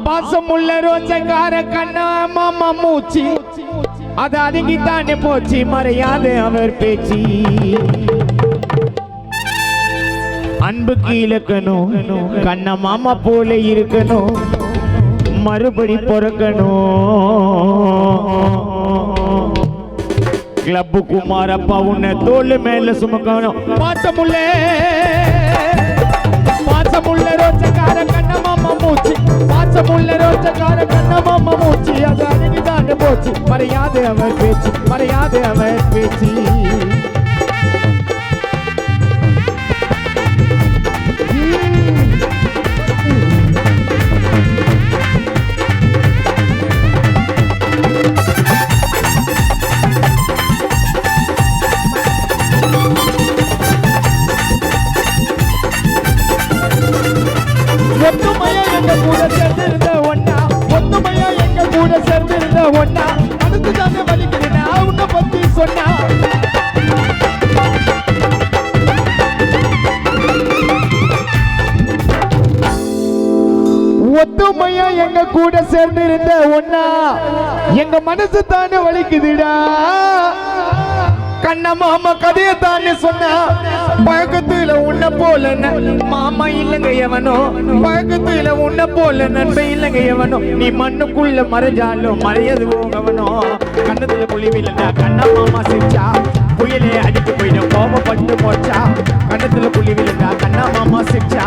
பாசம் உள்ள ரோச்சக்கார கண்ணா மாமா மூச்சி அது அடங்கித்தானே போச்சு மறையாது அவர் பேச்சு அன்புக்கு இலக்கணும் கண்ணா மாமா போல இருக்கணும் மறுபடி பொறக்கணும் கிளப்பு குமாரப்பா உன்னை தோல் மேல சுமக்கணும் பாசமுள்ள ரோச்சக்கார கண்ணா மாமா மூச்சு பாசமுள்ள ரோச்சக்கார கண்ணா மாமா மூச்சு அது அழகுதான் போச்சு மறையாது அவர் பேச்சு மறையாது அவர் பேச்சு ஒத்துமையா எங்க கூட சேர்ந்திருந்த ஒன்னா ஒத்துமையா எங்க கூட சேர்ந்திருந்த ஒன்னா மனசுதானே வலிக்கிறேன் நான் உன்னை பத்தி சொன்னா ஒத்துமையா எங்க கூட சேர்ந்திருந்த ஒன்னா எங்க மனசு தானே வலிக்குதுடா கண்ணா மாமா கதையை தானே சொன்னா பழக்கத்துல உன்ன போல மாமா இல்லங்க எவனோ பழக்கத்துல உன்ன போல நண்பன் இல்லங்க எவனோ நீ மண்ணுக்குள்ள மறைஞ்சாலும் மறையது போகவனோ கண்ணத்துல குழிவில்லைன்னா கண்ணா மாமா சிரிச்சா புயலே அடிக்க போயிடும் கோபப்பட்டு போச்சா கண்ணத்துல குழிவில்லைன்னா கண்ணா மாமா சிரிச்சா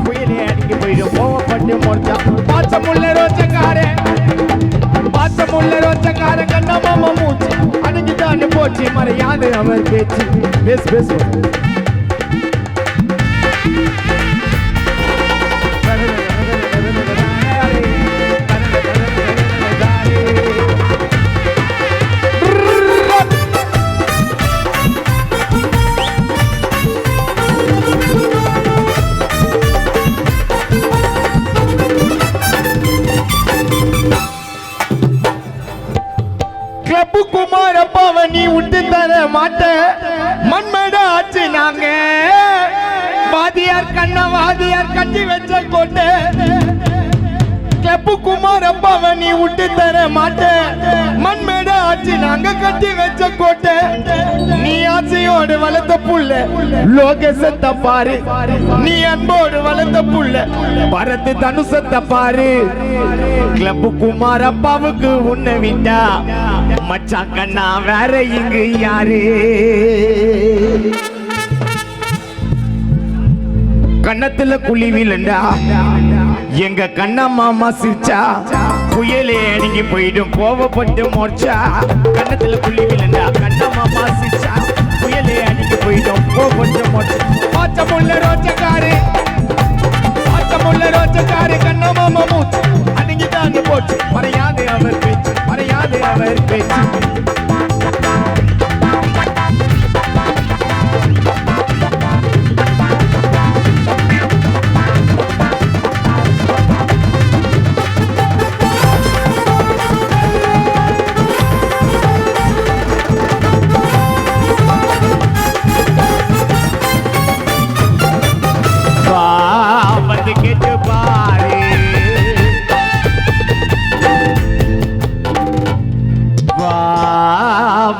புயலே அடிக்க போயிடும் கோபப்பட்டு போச்சா பாசமுள்ள ரோச்சக்கார கண்ணா மாமா மூச்சு அடங்கித்தானே போச்சு மறையாது அவர் பேச்சு பேசு குமாரப்பாவை நீ விட்டு தர மாட்ட மண்மேட ஆச்சு நாங்க வாதியார் கண்ணா வாதியார் கட்டி வச்ச கோட்டை கிளப்பு குமாரப்பாவை நீ விட்டு தர மாட்ட மண்மேட ஆச்சு நாங்க கட்டி வச்ச கோட்டை நீ ஆசையோடு வளர்த்த புள்ள லோகேசத்தை பாரு நீ அன்போடு வளர்த்த புள்ள பரத்து தனுசத்தை பாரு கிளப்பு குமாரப்பாவுக்கு உன்னை விட்டா மச்சான் கண்ணா வேற இங்கு யாரு கண்ணத்துல குழிவிலண்டா எங்க கண்ணா மாமா சிரிச்சா புயலே அடங்கி போயிடும் கோவப்பட்டு மோர்ச்சா கண்ணத்துல குழிவிலண்டா கண்ணா மாமா சிரிச்சா புயலே அடங்கி போயிடும் கோவப்பட்டு மோர்ச்சா பாச்சமுள்ள ரோச்சக்காரு கண்ணா மாமா மூச்சு அடங்கிதான் போச்சு மறையாது அவர் பேச்சு மறையாது அவர் பேச்சு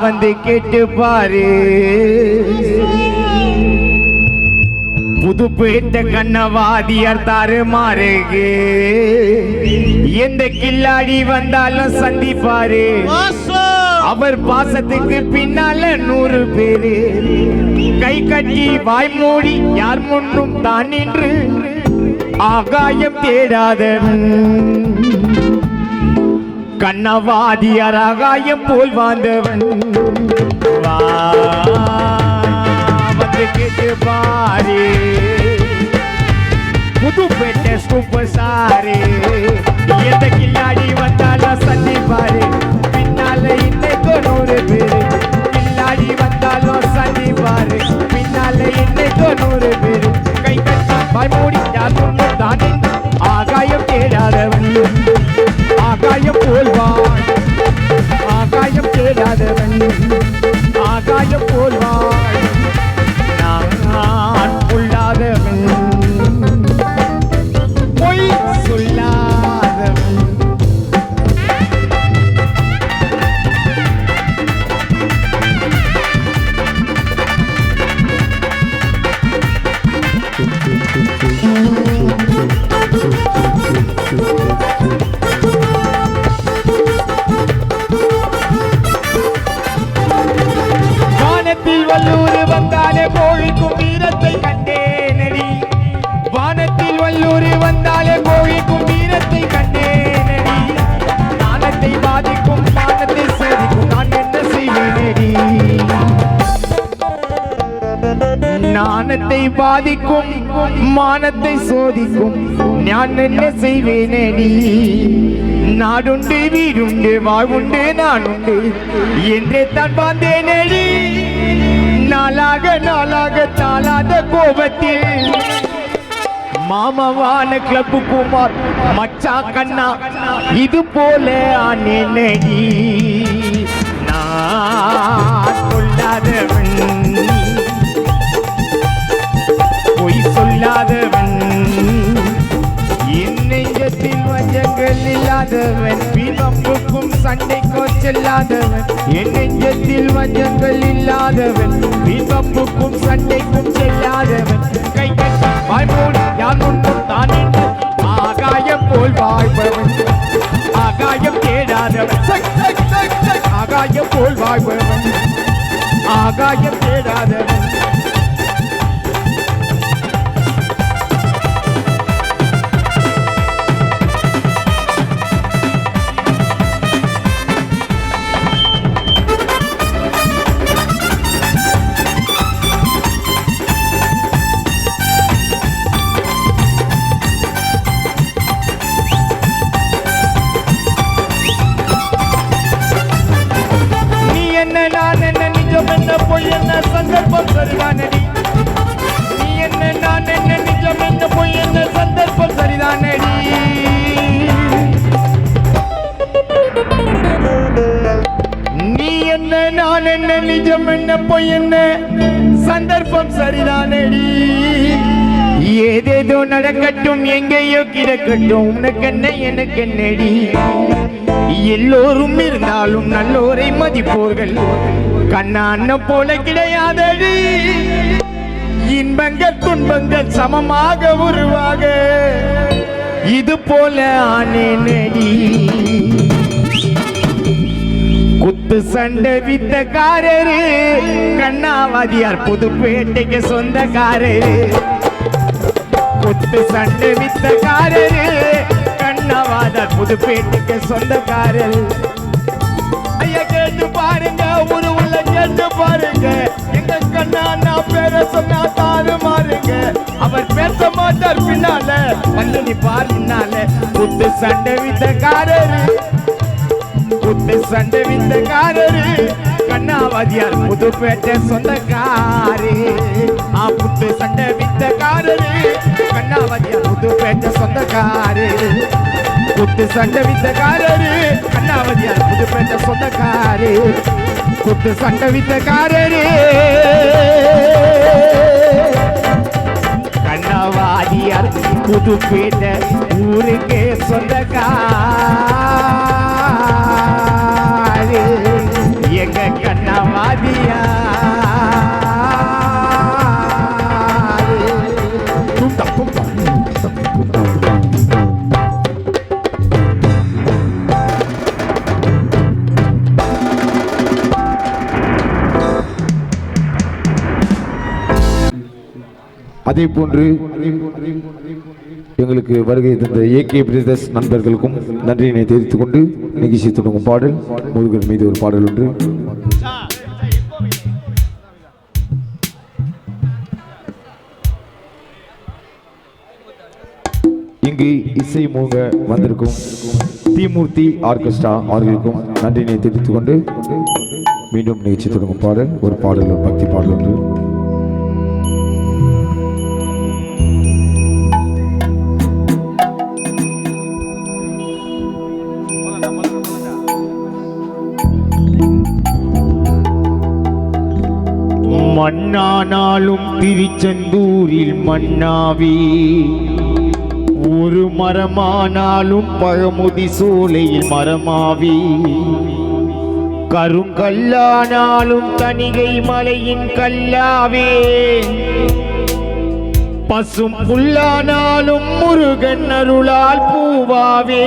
வந்து கேட்டு பாரு புதுப்பேட்ட கண்ணவாதியார் தாறு மாறுகு எந்த கில்லாடி வந்தாலும் சந்திப்பாரு அவர் பாசத்துக்கு பின்னால 100 பேரு கை கட்டி வாய் மூடி யார் முன்னும் தான் நின்று ஆகாயம் தேடாதவன் கண்ணவாதியார் ஆகாயம் போல் வாழ்ந்தவன் வந்து கேட்டு பாரு புதுப்பேட்ட சூப்பர் சாரு எந்த கில்லாடி வந்தாலும் சந்திப்பாரு பின்னால இன்னைக்கு 100 பேரு கில்லாடி வந்தாலும் சந்திப்பாரு பின்னால இன்னைக்கு 100 பேரு கை கட்டி வாய் மூடி யார் முன்னும் தானே ஆகாயம் தேடாதவன் ஆகாயம் போல்வான் ஆகாயம் தேடாதவன் ஆகாயம் போல்வான் நான் பொல்லாதவன் பொய் சொல்லாதவன் நாணத்தை பாதிக்கும் மானத்தை சோதிக்கும் நான் என்ன செய்வேனடி நாடுண்டு வீடுண்டு வாழ்வுண்டு நான் உண்டு என்றே தான் வாழ்ந்தேனடி நாளாக நாளாக தாளாத கோபத்தில் மாமவான கிளப்பு குமார் மச்சா கண்ணா இது போல ஆனேனடி நான் சொல்லாதவன் பொய் சொல்லாதவன் என் நெஞ்சத்தில் வஞ்சங்கள் இல்லாதவன் பின்புக்கும் சண்டைக்கோ செல்லாதவன் என் நெஞ்சத்தில் வஞ்சங்கள் இல்லாதவன் பின்புக்கும் சண்டைக்கும் செல்லாதவன் கை கட்டி வாய்மூடி யார் முன்னும் தான் என்று ஆகாயம் போல் வாழ்பவன் ஆகாயம் தேடாதவன் ஆகாயம் போல் வாழ்பவன் ஆகாயம் தேடாதவன் சந்தர்ப்பம் சரிதானடி நீ என்ன நான் என்ன நிஜம் என்ன பொய் என்ன சந்தர்ப்பம் சரிதானடி நீ என்ன நான் என்ன நிஜம் என்ன பொய் என்ன சந்தர்ப்பம் சரிதானடி ஏதேதோ நடக்கட்டும் எங்கேயோ கிடக்கட்டும் உனக்கு என்ன எனக்கு என்னடி எல்லோரும் இருந்தாலும் நல்லோரை மதிப்போர்கள் கண்ணான போல கிடையாதடி இன்பங்கள் துன்பங்கள் சமமாக உருவாக இது போல ஆனேனடி குத்து சண்டை வித்தக்காரரு கண்ணாவாதியார் புதுப்பேட்டைக்கு சொந்தக்காரரு குத்து சண்டை வித்தக்காரரு கண்ணாவாதார் புதுப்பேட்டைக்கு சொந்தக்காரரு ஐயா கேட்டு பாருங்க ஒரு உள்ள கேட்டு பாருங்க எங்க கண்ணா பேர சொன்னா தாரு மாறுங்க அவர் பேச மாட்டார் பின்னால வந்து நீ பாருனால குத்து சண்டை வித்தக்காரரு குத்து சண்டை வித்தக்காரரு கண்ணாவாதியார் புதுப்பேட்டை சொந்தக்காரு புத்து சண்டை வித்தக்காரரு கண்ணாவாதியார் புதுப்பேட்டை சொந்தக்காரு குத்து சண்டை வித்தக்காரரு கண்ணாவாதியார் புதுப்பேட்டை சொந்தக்காரு குத்து சண்டை வித்தக்காரரு கண்ணாவாதியார் புதுப்பேட்டை ஊருக்கே சொந்தக்காரு எங்க கண்ணாவாதியார் அதே போன்று எங்களுக்கு வருகை தந்த ஏகே பிரதர்ஸ் நண்பர்களுக்கும் நன்றியினை தெரிவித்துக் கொண்டு நிகழ்ச்சி தொடங்கும் பாடல் முருகன் மீது ஒரு பாடல் ஒன்று. இங்கு இசை மூங்க வந்திருக்கும் தீமூர்த்தி ஆர்கெஸ்ட்ரா அவர்களுக்கும் நன்றியினை தெரிவித்துக் கொண்டு மீண்டும் நிகழ்ச்சி தொடங்கும் பாடல் ஒரு பாடல் ஒரு பக்தி பாடல் ஒன்று. மண்ணானாலும் திருச்செந்தூரில் மண்ணாவி ஒரு மரமானாலும் பழமுதி சோலையில் மரமாவி கருங்கல்லானாலும் தணிகை மலையின் கல்லாவே பசும் புல்லானாலும் முருகன் அருளால் பூவாவே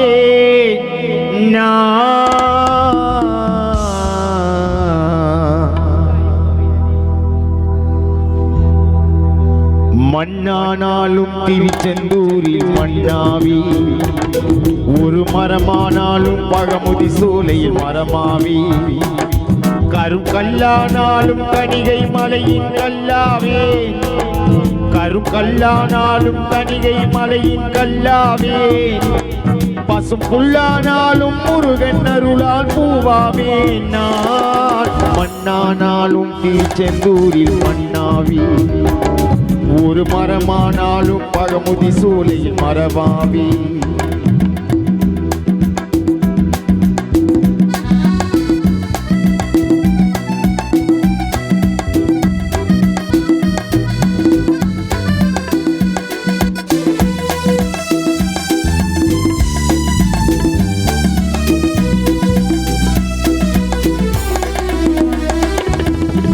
மண்ணானாலும் திருச்செந்தூரில் மண்ணாவி ஒரு மரமானாலும் பழமுதி சோலையில் மரமாவி கருங்கல்லானாலும் கணிகை மலையின் கல்லாவே கருங்கல்லானாலும் தணிகை மலையின் கல்லாவே பசும் புல்லானாலும் முருகன் அருளால் பூவாவே நான் மண்ணானாலும் திருச்செந்தூரில் மண்ணாவி ஒரு மரமானாலும் பழமுதி சூளையில் மரபாவி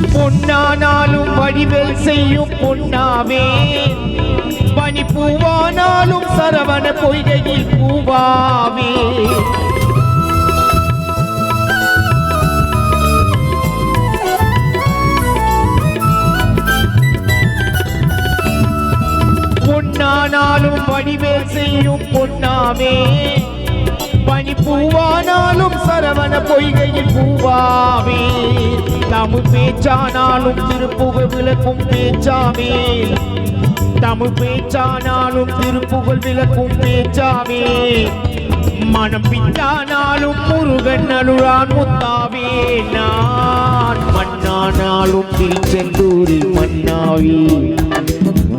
பொன்னானாலும் வடிவேல் செய்யும் பொன்னாவே பனி பூவானாலும் சரவண பொய்கையில் பூவாவே பொன்னானாலும் வடிவேல் செய்யும் பொன்னாவே பனி பூவானாலும் சரவண பொய்கையில் பூவாவே தமிழ் பேச்சானாலும் திருப்புகழ் விளக்கும் பேச்சாவே தமிழ் பேச்சானாலும் திருப்புகழ் விளக்கும் பேச்சாவே மனம் பின்னானாலும் முருகன் அருளான் முத்தாவே நான் மண்ணானாலும் திருச்செந்தூரில் மண்ணாவி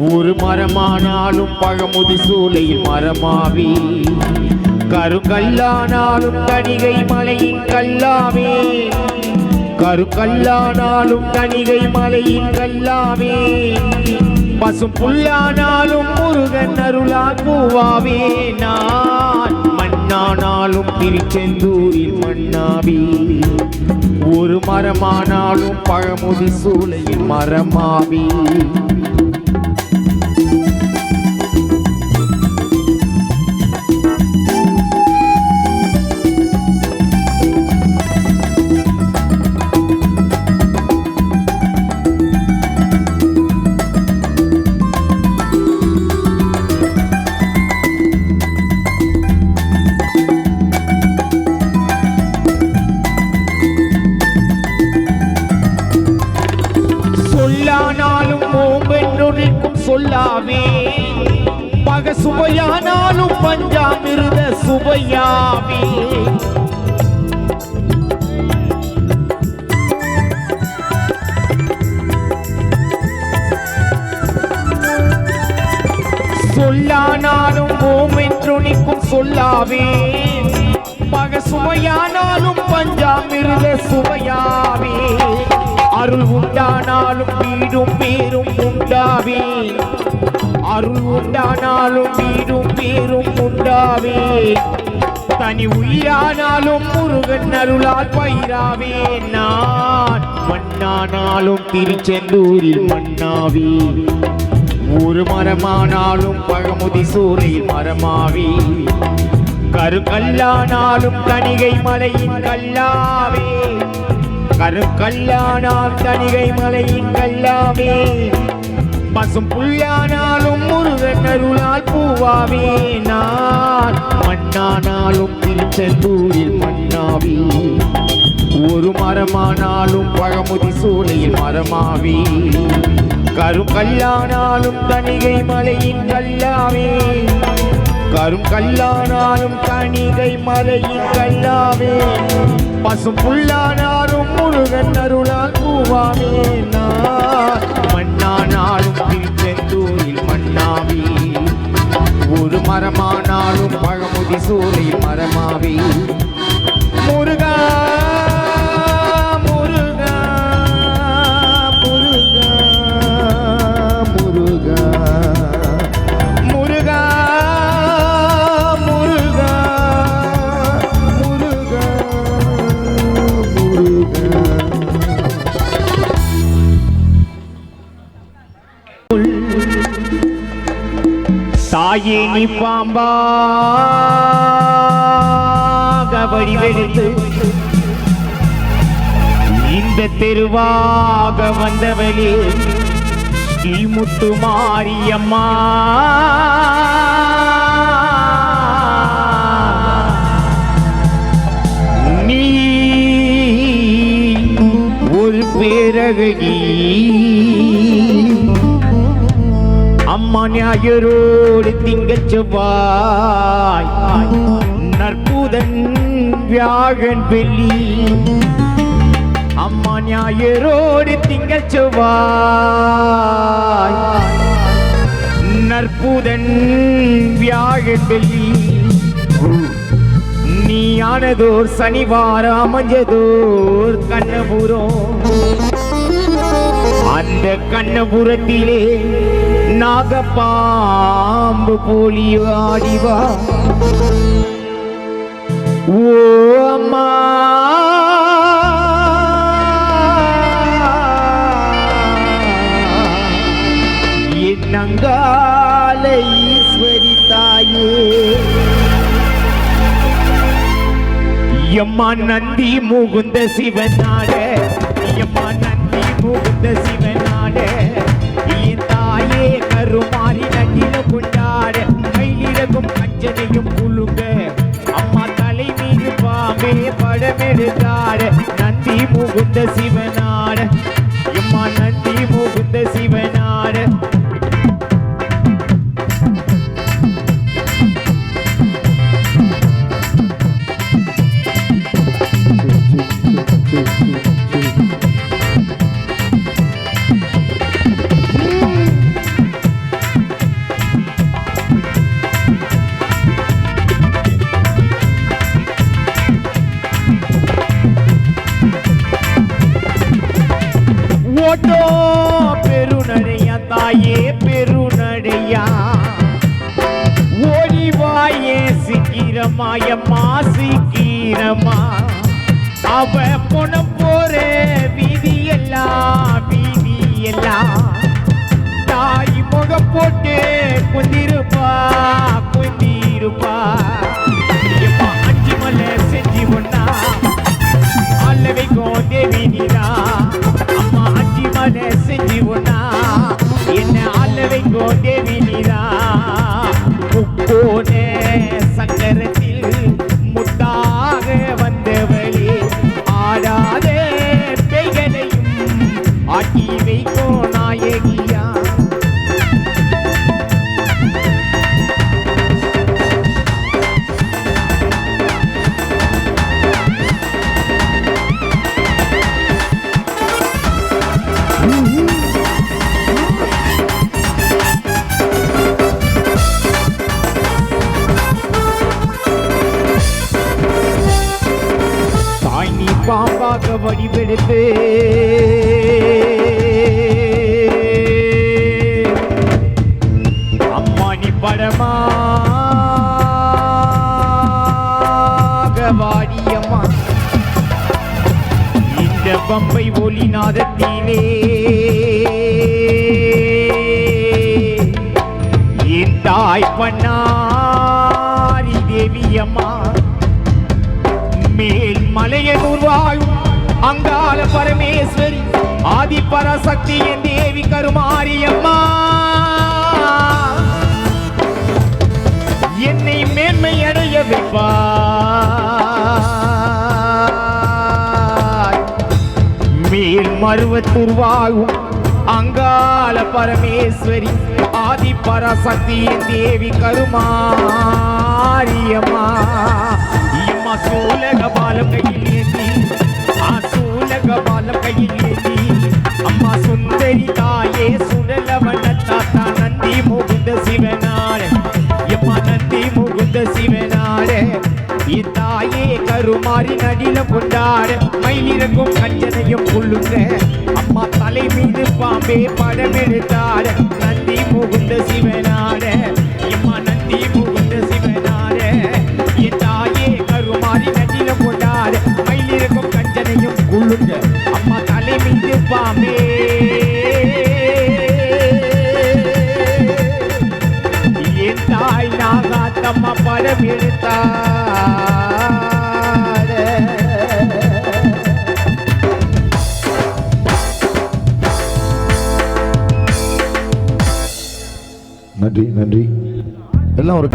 ஒரு மரமானாலும் பழமுதி சூளையில் மரமாவி கருங்கல்லானாலும் தணிகை மலையின் கல்லாவே கருங்கல்லானாலும் தணிகை மலையின் கல்லாவே பசும் புல்லானாலும் முருகன் அருளால் பூவாவே நான் மண்ணானாலும் திருச்செந்தூரில் மண்ணாவி ஒரு மரமானாலும் பழமுதி சூளையில் மரமாவி சொல்லானாலும் ஓம்பென்றொழிக்கும் சொல்லாவே பக சுவையானாலும் பஞ்சாமிருத சுவையாவே சொல்லானாலும் ஓம்பென்றொழிக்கும் சொல்லாவே பக சுவையானாலும் பஞ்சாமிருத சுவையாவே அருள் உண்டானாலும் வீடும் பேரும் உண்டாவே அருள் உண்டானாலும் வீடும் பேரும் உண்டாவே தனி உயிரானாலும் முருகன் அருளால் பயிராவே நான் மண்ணானாலும் திருச்செந்தூரில் மண்ணாவி ஒரு மரமானாலும் பழமுதி சூளையில் மரமாவி கருங்கல்லானாலும் தணிகை மலையின் கல்லாவே கருங்கல்லானால் தணிகை மலையின் கல்லாவே பசும் புல்லானாலும் முருகன் அருளால் பூவாவே நான் மண்ணானாலும் திருச்செந்தூரில் மண்ணாவி ஒரு மரமானாலும் பழமுதி சூளையில் மரமாவி கருங்கல்லானாலும் தணிகை மலையின் கல்லாவே கருங்கல்லானாலும் தணிகை மலையின் கல்லாவே பசும் புல்லானாலும் முருகன் அருளால் பூவாவே நான் மண்ணானாலும் திருச்செந்தூரில் மண்ணாவி ஒரு மரமானாலும் பழமுதி சூளையில் மரமாவி முருகா முருகா முருகா முருகா முருகா முருகா முருகா முருகா தாயே நீ பாம்பாக வடிவெடுத்து இந்த தெருவாக வந்தவளே ஸ்ரீமுத்து மாரியம்மா நீ ஒரு பேரழகி அம்மா ஞாயிறோடு திங்கள் செவ்வாய் நற்புதன் வியாழன் வெள்ளி அம்மா ஞாயிறோடு திங்கள் செவ்வாய் நற்புதன் வியாழன் வெள்ளி நீயானதோர் சனிவாரம் அமைஞ்சதோர் கண்ணபுரம் அந்த கண்ணபுரத்திலே நாகப்பாம்பு போலி ஆடிவா ஓ அம்மா என்னங்கால ஈஸ்வரி தாயே எம்மா நந்தி முகுந்த சிவனாட எம்மா நந்தி முகுந்த சிவனாட என் தாயே கருமாறி நடில கொண்டாட கையிலகும் கஞ்சனையும் புழுங்க அம்மா தலை மீது பாம்பே படமெடுத்தாட நந்தி முகுந்த சிவனாட எம்மா நந்தி முகுந்த சிவனாட ஓட்டோ பெருநடையா தாயே பெருநடையா ஓடிவாயே சீக்கிரமாயம்மா சீக்கிரமா அவ பொண்ண போற வீதி எல்லாம் தாய் முக போட்டு குந்திருப்பா அஞ்சு மலை செஞ்சு ஒன்னா அல்லவை கோதேவி நீரா அம்மா அஞ்சு மலை செஞ்சு ஒன்னா என்ன அல்லவை கோதேவி நீரா முக்கோண சக்கரத்தில் முத்தாக வந்தவளே ஆடாத பெய்களையும் ஆட்டி வைக்கோ நாயகியா பாம்பாக வடிவெடுத்து அம்மானி படமாக வாடியம்மா இந்த பம்பை ஒலிநாதத்திலே என் தாய் பண்ணாரி தேவியம்மா மேல் மலையனூர் வாழும் அங்காள பரமேஸ்வரி ஆதி பராசக்தி என் தேவி கருமாரியம்மா என்னை மேன்மை அடைய வைப்பாய் மேல் மருவத்தூர் வாழும் அங்காள பரமேஸ்வரி ஆதி பராசக்தி என் தேவி கருமாரியம்மா சூலக பாலம் கையில் ஏந்தி சூலக பாலம் கையில் ஏந்தி அம்மா சுந்தரி தாயே சுடலவன தாத்தா நந்தி முகுந்த சிவனாட எம்மா நந்தி முகுந்த சிவனாட இத்தாயே கருமாறி நடில கொண்டாட மயிலிறக்கும் கஞ்சனையும் புல்லுங்க அம்மா தலை மீது பாம்பே படமெடுத்தாட நந்தி முகுந்த சிவனாட எம்மா நந்தி முகுந்த சிவனாட இத்தாயே கருமாறி நடில கொண்டாட மயிலிறக்கும் கஞ்சனையும் புல்லுங்க அம்மா தலை மீது பாம்பே என் தாய் நாகாத்தம்மா படம் எடுத்தாட நன்றி நன்றி எல்லாம் ஒரு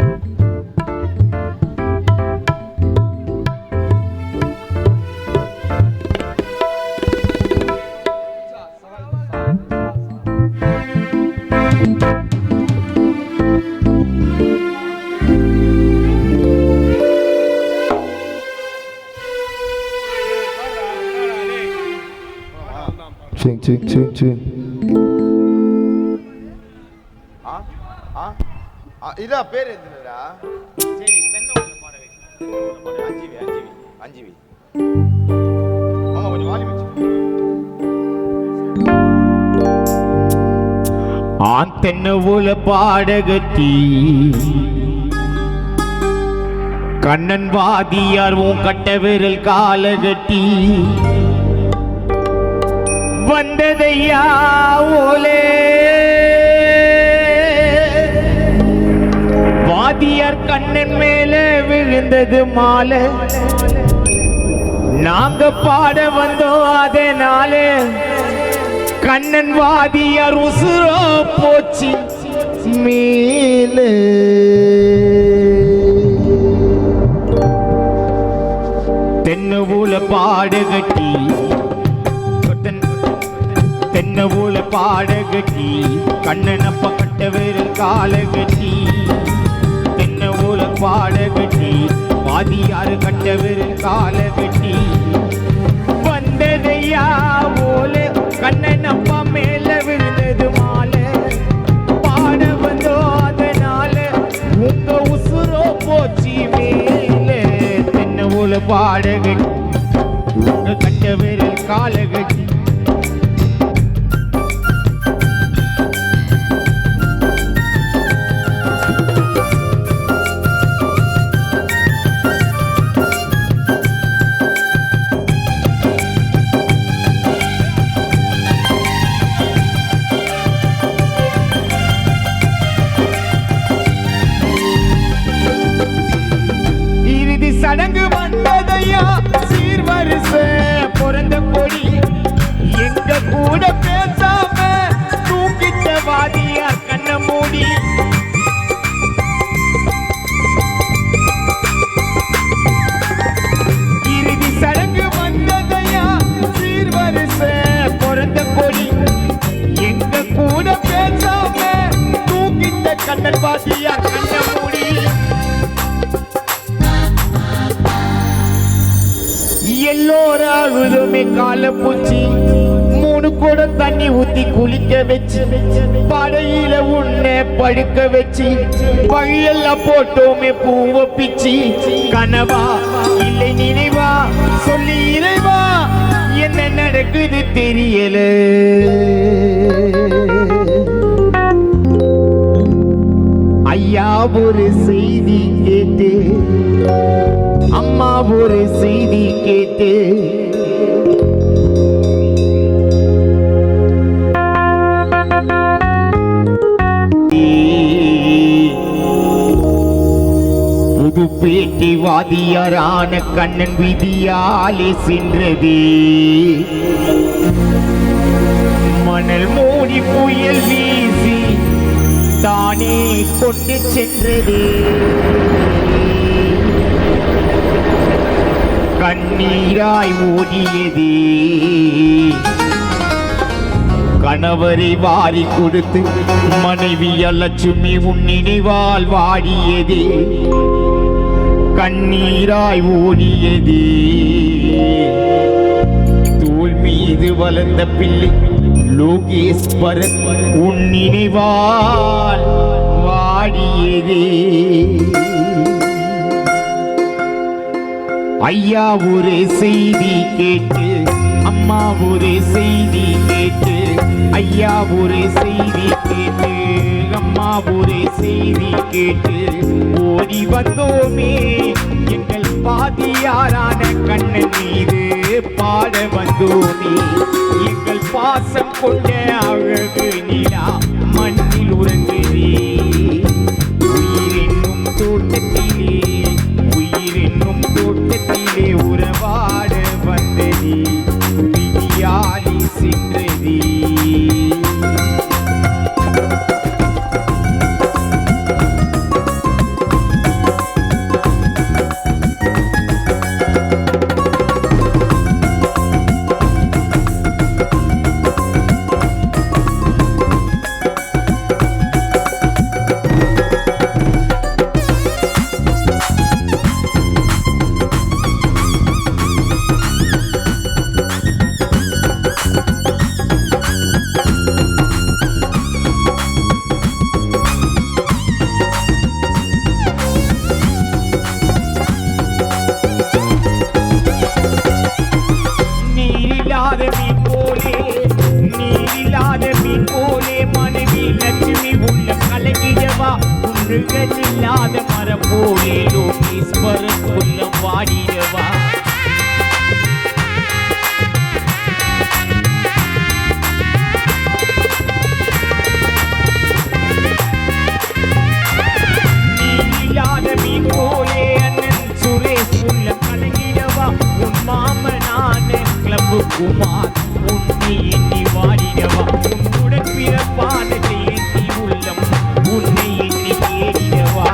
ஆ ஆ ஆ இதா பேர் எதுடா சரி தென்னோட பாட வை. அஞ்சுவி ஆமா கொஞ்சம் வாலி வச்சு ஆண் தென்னவுல பாடகத்தி கண்ணன் வாதியார் உன் கட்ட விரல் காலகட்டி வந்ததையா ஓலே வாதியார் கண்ணன் மேல விழுந்தது மாலை நாங்க பாட வந்தோம் அதனால கண்ணன் வாதியார் உசுரோ போச்சு மேலே தென்னவுல பாடகட்டி தென்னவுல பாடகட்டி கண்ணனப்ப கட்ட விரல் காலகட்டி தென்னவுல பாடகட்டி வாதியாரு கட்ட விரல் காலகட்டி வந்ததையா போல கண்ணனப்பா மேல விழுந்தது மாலை பாட வந்தோ அதனால உங்க உசுரோ போச்சு மேலே தென்னவுல பாடகட்டி உங்க கட்ட விரல் காலகட்டி சடங்கு வந்ததையா சீர்வரிச பிறந்த கொடி எங்க கூட பேசாம தூக்கிட்ட வாதியா கண்ண மூடி இறுதி சடங்கு வந்ததையா சீர்வரிச பிறந்த கொடி எங்க கூட பேசாம தூக்கிட்ட கண்ணன் வாதியா கண்ண மூடி எல்லோராகுதுமே கால பூச்சி 3 குடம் தண்ணி ஊத்தி குளிக்க வச்சு படையில உன்னை படுக்க வச்சு பழியெல்லாம் போட்டோமே பூவ பிச்சு கனவா இல்லை நினைவா சொல்லி இறைவா என்ன நடக்குது தெரியல ஐயா ஒரு செய்தி கேட்டு அம்மா ஒரு செய்தி கேட்டு புது பேட்டி வாதியாரான கண்ணன் விதியாலே சென்றது மணல் மூடி புயல் வீசி தானே கொண்டு சென்றது கண்ணீராய் ஓடியது கணவரை வாரி கொடுத்து மனைவி லட்சுமி உன் நினைவால் வாடியது கண்ணீராய் ஓடியது தோல் மீது வளர்ந்த பிள்ளை லோகேஸ்வரன் உன் நினைவால் வாடியது ஐயா ஒரு செய்தி கேட்டு அம்மா ஒரு செய்தி கேட்டு ஐயா ஒரு செய்தி கேட்டு அம்மா ஒரு செய்தி கேட்டு ஓடி வந்தோமே எங்கள் பாதியாரான கண்ணன் மீது பாட வந்தோமே எங்கள் பாசம் கொண்ட அழகு நிலா மண்ணில் உறங்குதே உயிரென்னும் தோட்டத்திலே உயிரென்னும் தோட்டத்திலே உறவாட வந்தது விதியாலி சென்றது முழுகல் இல்லாத மரம் போலே லோகேஸ்வரன் உள்ளம் வாடிடவா மீ போலே அண்ணன் சுரேஷ் உள்ளம் கலங்கிடவா உன் மாமனான கிளம்பு குமார் உன்னை எண்ணி வாடிடவா உன்னுடன் பிறப்பான ஜெயந்தி உள்ளம் உன்னை எண்ணி தேடிடவா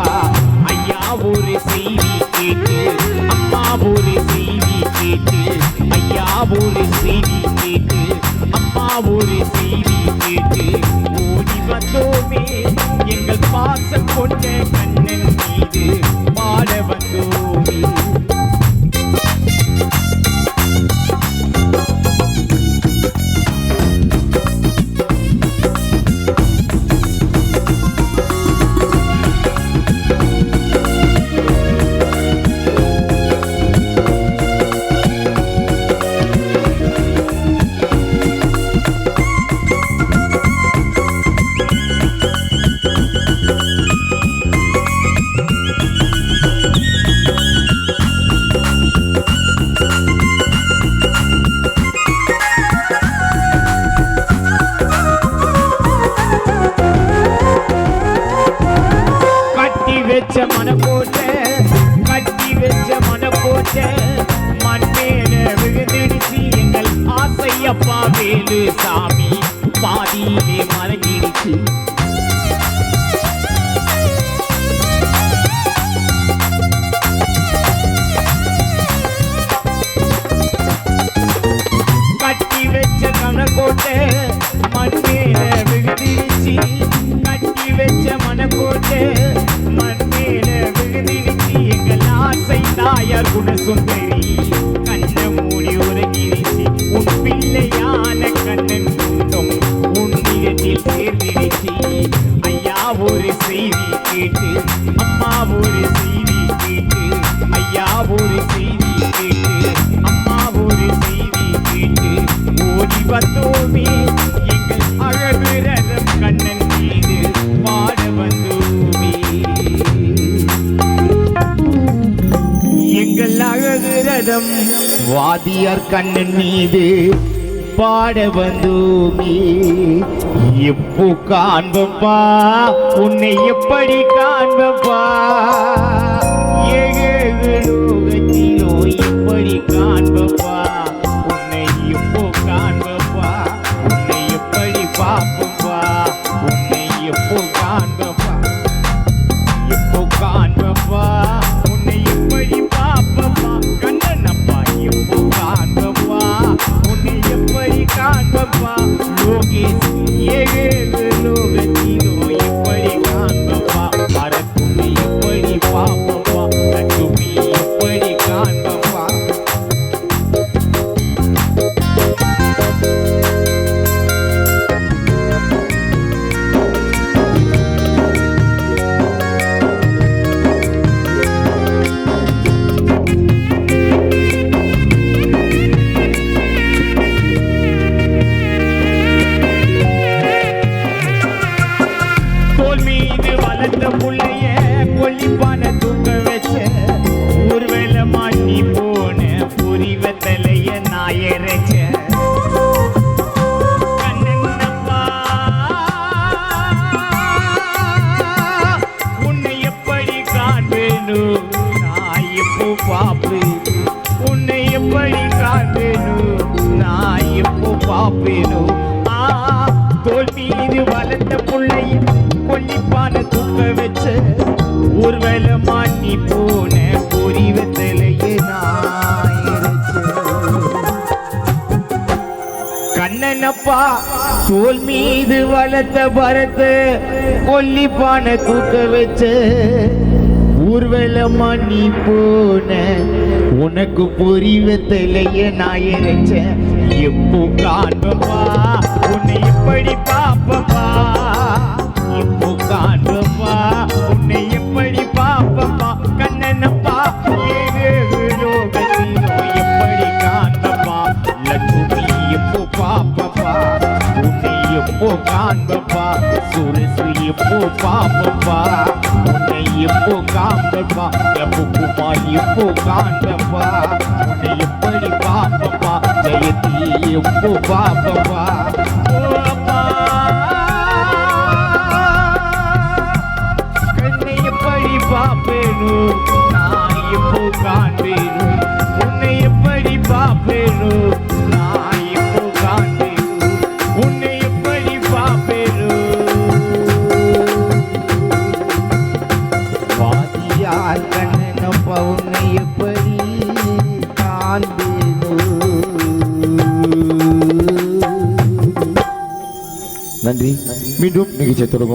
ஐயா ஒரு செய்தி கேட்டு அம்மா ஒரு செய்தி கேட்டு ஐயா ஒரு செய்தி கேட்டு அம்மா ஒரு செய்தி கேட்டு ஓடி வந்தோமே எங்கள் பாசம் கொண்ட கண்ணன் மீது பாட வந்தோமே வச்ச மனக்கோட்டை கட்டி வச்ச மனக்கோட்டை மண்மேல விழுந்துடுச்சு எங்கள் ஆசையப்பா வேலு சாமி பாதியிலே மறைஞ்சிடுச்சு கட்டி வச்ச மனக்கோட்டை மண்மேல விழுந்துடுச்சு கட்டி வச்ச மனக்கோட்டை தாயார் குணசுந்தரி கண்ண மூடி உறங்கிடுச்சு உன் பிள்ளையான கண்ணன் கூட்டம் உன்னிடத்தில் சேர்ந்திடுச்சு ஐயா ஒரு செய்தி கேட்டு அம்மா ஒரு செய்தி கேட்டு ஐயா ஒரு செய்தி கேட்டு அம்மா ஒரு செய்தி கேட்டு ஓடி வந்தோமே எங்கள் அழகு ரதம் கண்ணன் மீது பாட வந்தோமே எங்கள் அழகு ரதம் வாதியார் கண்ணன் மீது பாட வந்தோமே எப்போ காண்பப்பா உன்னை எப்படி காண்பப்பா ஏழு லோகத்திலோ எப்படி காண்பப்பா உன்னை எப்போ காண்பப்பா உன்னை எப்படி பார்ப்பப்பா உன்னை எப்போ காண்பப்பா எப்போ காண்பப்பா உன்னை எப்படி பார்ப்பப்பா கண்ணனப்பா எப்போ காண்பப்பா உன்னை எப்படி காண்பப்பா லோகேஷ் ஏழு லோகத்திலோ எப்படி காண்பப்பா மரத்துணை எப்படி பார்ப்பப்பா லட்சுமி எப்படி காண்பப்பா உன்னை எப்படி காண்பேனோ நான் எப்போ பாப்பேனோ தோல் மீது வளர்ந்த புள்ளைய கொல்லிப்பான தூக்க வச்ச ஒருவேளை மாட்டி போன பொறிவத்திலேயே கண்ணனப்பா தோல் மீது வளர்த்த பரத்து கொல்லிப்பான தூக்க வச்ச ஊர்வல மணி போன உனக்கு புரிவத்திலேயே நான் இறைச்சேன் எப்போ காண்பப்பா உன்னை எப்படி பாப்பப்பா எப்போ காண்பப்பா உன்னை எப்படி பாப்பப்பா கண்ணனப்பா ஏழு லோகத்திலோ எப்படி காண்பப்பா லட்சுமி எப்போ பாப்பப்பா உன்னை எப்போ காண்பப்பா முரசு எப்போ பாப்பப்பா உன்னை எப்போ காப்பப்பா எப்போக்குமா எப்போ காண்பப்பா உன்னை எப்படி பாப்பப்பா ஜெயதி எப்போ பாப்பப்பா ஓ அப்பா கண்ணை எப்படி பாப்பேனோ நான் எப்போ காண்பேனோ உன்னை எப்படி பாப்பேனோ நான் எப்போ காண்பேனோ உன்னை எப்படி பாப்பேனோ வாதியார் கண்ணனப்பா உன்னை எப்படி காண்பேனோ. நன்றி. மீண்டும் நிகழ்ச்சியை தொடங்கும்.